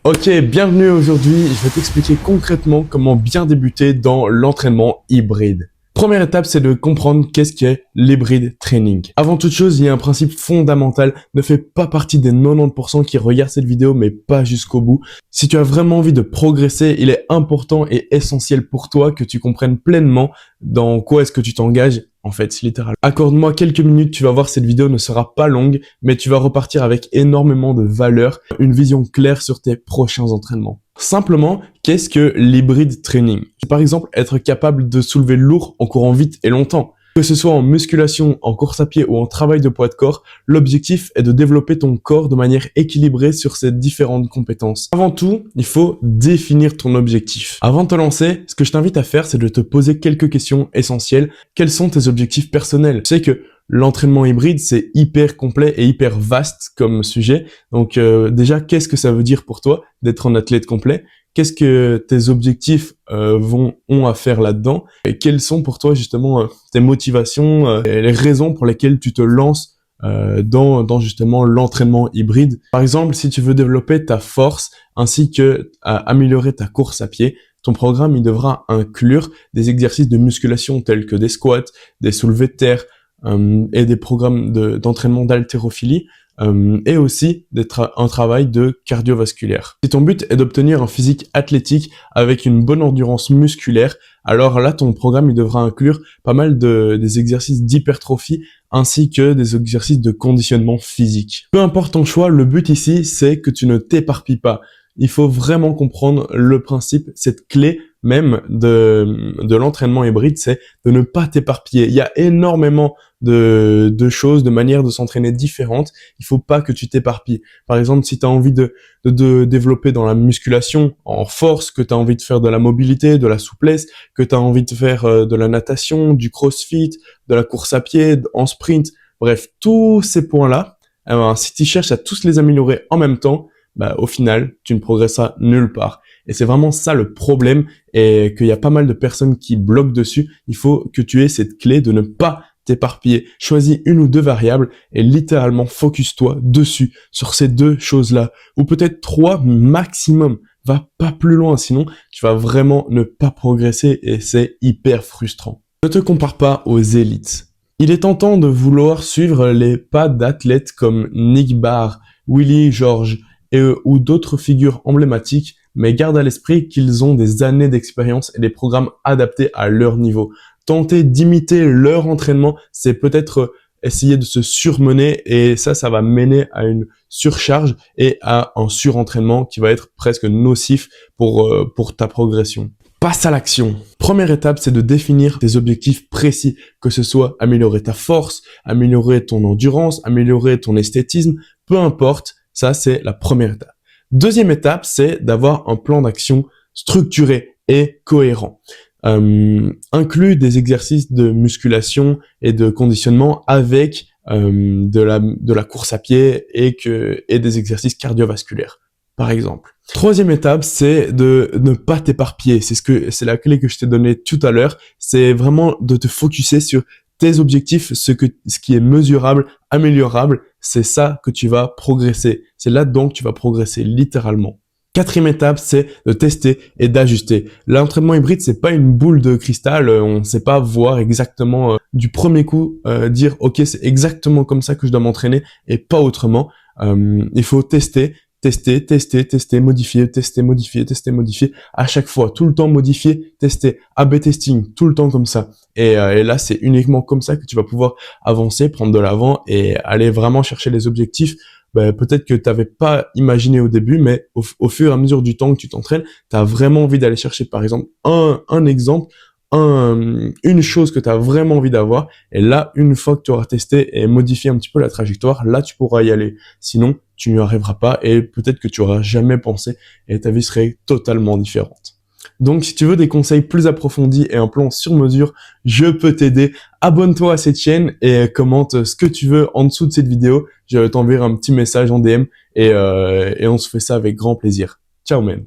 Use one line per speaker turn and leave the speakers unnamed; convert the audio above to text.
Ok, bienvenue aujourd'hui. Je vais t'expliquer concrètement comment bien débuter dans l'entraînement hybride. Première étape, c'est de comprendre qu'est-ce qu'est l'hybrid training. Avant toute chose, il y a un principe fondamental. Ne fais pas partie des 90% qui regardent cette vidéo, mais pas jusqu'au bout. Si tu as vraiment envie de progresser, il est important et essentiel pour toi que tu comprennes pleinement dans quoi est-ce que tu t'engages. En fait, littéralement. Accorde-moi quelques minutes, tu vas voir, cette vidéo ne sera pas longue, mais tu vas repartir avec énormément de valeur, une vision claire sur tes prochains entraînements. Simplement, qu'est-ce que l'hybrid training? C'est par exemple être capable de soulever lourd en courant vite et longtemps. Que ce soit en musculation, en course à pied ou en travail de poids de corps, l'objectif est de développer ton corps de manière équilibrée sur ces différentes compétences. Avant tout, il faut définir ton objectif. Avant de te lancer, ce que je t'invite à faire, c'est de te poser quelques questions essentielles. Quels sont tes objectifs personnels? Tu sais que l'entraînement hybride, c'est hyper complet et hyper vaste comme sujet. Donc déjà, qu'est-ce que ça veut dire pour toi d'être un athlète complet? Qu'est-ce que tes objectifs ont à faire là-dedans? Et quelles sont pour toi justement tes motivations et les raisons pour lesquelles tu te lances dans justement l'entraînement hybride? Par exemple, si tu veux développer ta force ainsi que améliorer ta course à pied, ton programme il devra inclure des exercices de musculation tels que des squats, des soulevés de terre et des programmes d'entraînement d'haltérophilie. Et aussi un travail de cardiovasculaire. Si ton but est d'obtenir un physique athlétique avec une bonne endurance musculaire, alors là, ton programme il devra inclure pas mal des exercices d'hypertrophie ainsi que des exercices de conditionnement physique. Peu importe ton choix, le but ici, c'est que tu ne t'éparpilles pas. Il faut vraiment comprendre le principe, cette clé même de l'entraînement hybride, c'est de ne pas t'éparpiller. Il y a énormément de choses, de manières de s'entraîner différentes. Il faut pas que tu t'éparpilles. Par exemple, si tu as envie de développer dans la musculation en force, que tu as envie de faire de la mobilité, de la souplesse, que tu as envie de faire de la natation, du crossfit, de la course à pied, en sprint, bref, tous ces points-là, si tu cherches à tous les améliorer en même temps, au final, tu ne progresseras nulle part. Et c'est vraiment ça le problème, et qu'il y a pas mal de personnes qui bloquent dessus. Il faut que tu aies cette clé de ne pas t'éparpiller. Choisis une ou deux variables et littéralement focus-toi dessus, sur ces deux choses-là. Ou peut-être trois maximum. Va pas plus loin, sinon tu vas vraiment ne pas progresser et c'est hyper frustrant. Ne te compare pas aux élites. Il est tentant de vouloir suivre les pas d'athlètes comme Nick Barr, Willie George ou d'autres figures emblématiques, mais garde à l'esprit qu'ils ont des années d'expérience et des programmes adaptés à leur niveau. Tenter d'imiter leur entraînement, c'est peut-être essayer de se surmener et ça va mener à une surcharge et à un surentraînement qui va être presque nocif pour ta progression. Passe à l'action. Première étape, c'est de définir tes objectifs précis, que ce soit améliorer ta force, améliorer ton endurance, améliorer ton esthétisme, peu importe, ça c'est la première étape. Deuxième étape, c'est d'avoir un plan d'action structuré et cohérent. Inclus des exercices de musculation et de conditionnement avec de la course à pied et des exercices cardiovasculaires, par exemple. Troisième étape, c'est de ne pas t'éparpiller. C'est la clé que je t'ai donnée tout à l'heure. C'est vraiment de te focuser sur tes objectifs, ce qui est mesurable, améliorable. C'est ça que tu vas progresser. C'est là-dedans que tu vas progresser, littéralement. Quatrième étape, c'est de tester et d'ajuster. L'entraînement hybride, c'est pas une boule de cristal. On ne sait pas voir exactement du premier coup dire ok, c'est exactement comme ça que je dois m'entraîner et pas autrement. Il faut tester, modifier, modifier. À chaque fois, tout le temps modifier, tester, A/B testing, tout le temps comme ça. Et là, c'est uniquement comme ça que tu vas pouvoir avancer, prendre de l'avant et aller vraiment chercher les objectifs. Peut-être que tu n'avais pas imaginé au début, mais au fur et à mesure du temps que tu t'entraînes, tu as vraiment envie d'aller chercher, par exemple, un exemple, une chose que tu as vraiment envie d'avoir. Et là, une fois que tu auras testé et modifié un petit peu la trajectoire, là, tu pourras y aller. Sinon, tu n'y arriveras pas et peut-être que tu auras jamais pensé et ta vie serait totalement différente. Donc, si tu veux des conseils plus approfondis et un plan sur mesure, je peux t'aider. Abonne-toi à cette chaîne et commente ce que tu veux en dessous de cette vidéo. Je t'enverrai un petit message en DM et on se fait ça avec grand plaisir. Ciao, man.